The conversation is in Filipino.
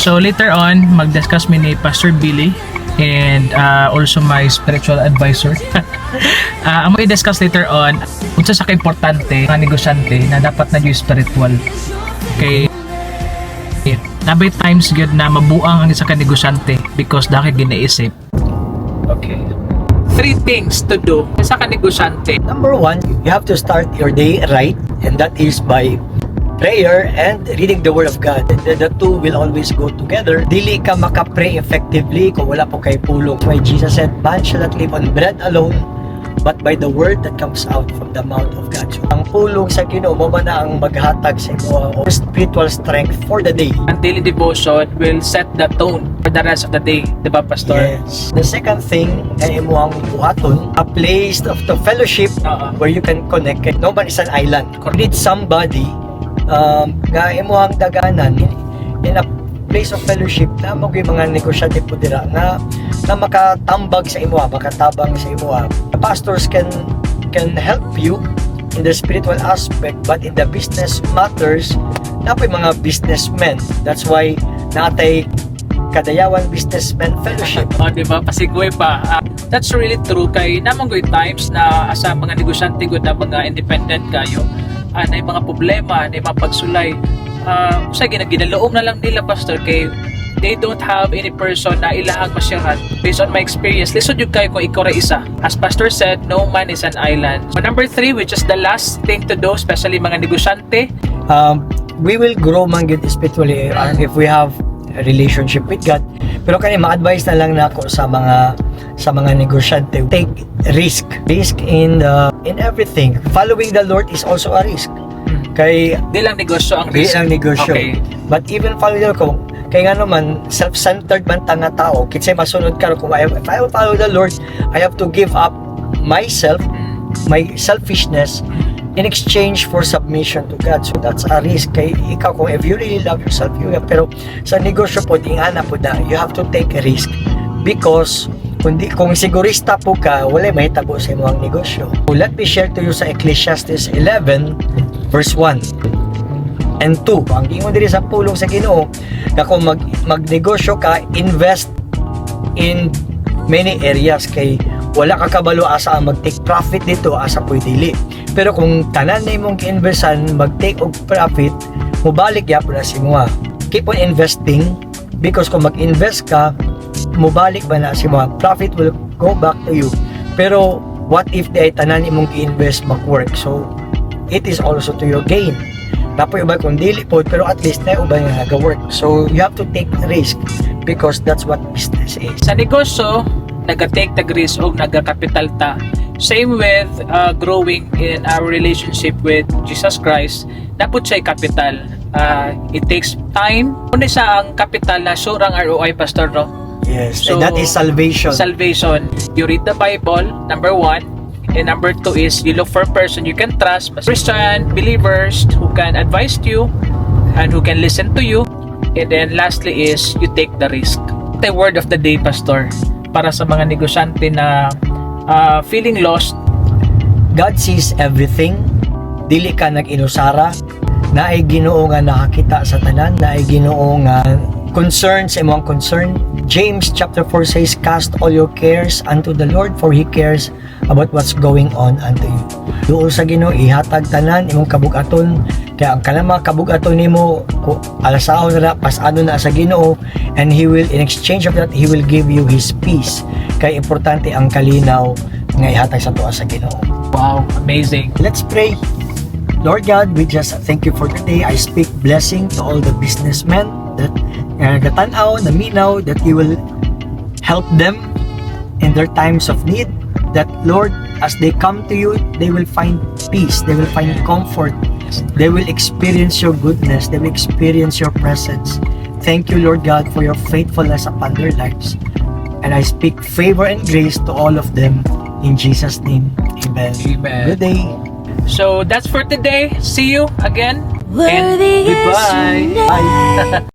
So later on, mag-discuss mi ni Pastor Billy and also my spiritual advisor. Ang i-discuss later on, unsa sa ka-importante nga negosyante na dapat na yung spiritual. Okay. Nabay times good na mabuang ang isa ka negosyante because dahil ginaisip. Okay. 3 things to do sa ka negosyante. Number 1, you have to start your day right, and that is by prayer and reading the Word of God. The two will always go together. Dili ka makapray effectively kung wala po kay pulong. Why Jesus said, man shall not live on bread alone, but by the word that comes out from the mouth of God. So, ang pulong sa Ginoo mo man na ang maghatag sa imo o spiritual strength for the day. Ang daily devotion will set the tone for the rest of the day, di ba, Pastor? Yes. The second thing na imo ang buhaton, a place of the fellowship where you can connect. No man is an island. You need somebody nga imo ang daganan in a place of fellowship na mo mga negosyante po dira na makatambag sa imo, makatabang sa imo. The pastors can help you in the spiritual aspect, but in the business matters na po mga businessmen. That's why natay Kadayawan Businessmen Fellowship. Di ba? Pasigway pa. That's really true kay namang good times na sa mga negosyante good na mga independent kayo. Na yung mga problema, na yung mga pagsulay. Sa ginagaloom na lang nila, Pastor, kay they don't have any person na ilahang masyahan. Based on my experience, lisod yung kayo kung ikaw ra isa. As Pastor said, no man is an island. So, number 3, which is the last thing to do, especially mga negosyante. We will grow man good spiritually if we have a relationship with God. Pero kani ma-advise na lang nako sa mga negosyante, take risk in everything. Following the Lord is also a risk. Kay di lang negosyo ang risk. Di lang negosyo. Okay. But even following the Lord, kay nga naman self-centered man tanga tao, kinsay masunod ka kung if I will follow the Lord, I have to give up myself, my selfishness in exchange for submission to God. So that's a risk. Kay ikaw kung if you really love yourself, you have, pero sa negosyo po ingana po na you have to take a risk because kung sigurista po ka, wala mahitabo sa imong negosyo. So let me share to you sa Ecclesiastes 11 verse 1 and 2. Ang ingon diri sa pulong sa Ginoo na kung magnegosyo ka, invest in many areas kay wala ka kabalo asa ang mag-take profit dito, asa po'y dili. Pero kung tanan na imong gi-investan, mag-take og profit, mubalik yapon na si mga. Keep on investing because kung mag-invest ka, mubalik ba na si mga, profit will go back to you. Pero what if di ay tanan imong gi-invest mag-work? So it is also to your gain. Napoy ba kung dili po, pero at least na ubay nga nag-work. So you have to take risk because that's what business is. Sa negosyo, nag-take tag risk o nag-capital ta. Same with growing in our relationship with Jesus Christ, dapat siya capital. It takes time. Kundi sa ang capital na sure ang ROI, Pastor, no? Yes, So, and that is salvation. Salvation. You read the Bible, number 1. And number 2 is you look for a person you can trust, Christian, believers who can advise you and who can listen to you. And then lastly is you take the risk. The word of the day, Pastor, para sa mga negosyante na feeling lost. God sees everything. Dili ka nag-inusara. Naay Ginoo nga nakakita sa tanan. Naay Ginoo nga concern sa imong concern. James chapter 4 says, cast all your cares unto the Lord, for He cares about what's going on unto you. Doon sa Ginoo ihatag tanan imong kabugaton. Kaya ang kanang mga kabugaton nimo, alasahon na pasano na sa Ginoo, and He will, in exchange of that, He will give you His peace. Kaya importante ang kalinaw nga ihatag sa tuwa sa Ginoo. Wow, amazing. Let's pray. Lord God, we just thank you for today. I speak blessing to all the businessmen that gatanaw, naminaw, that you will help them in their times of need. That Lord, as they come to you, they will find peace, they will find comfort, they will experience your goodness, they will experience your presence. Thank you, Lord God, for your faithfulness upon their lives. And I speak favor and grace to all of them. In Jesus' name, amen. Amen. Good day. So that's for today. See you again. And Worthy is goodbye. your name. Bye.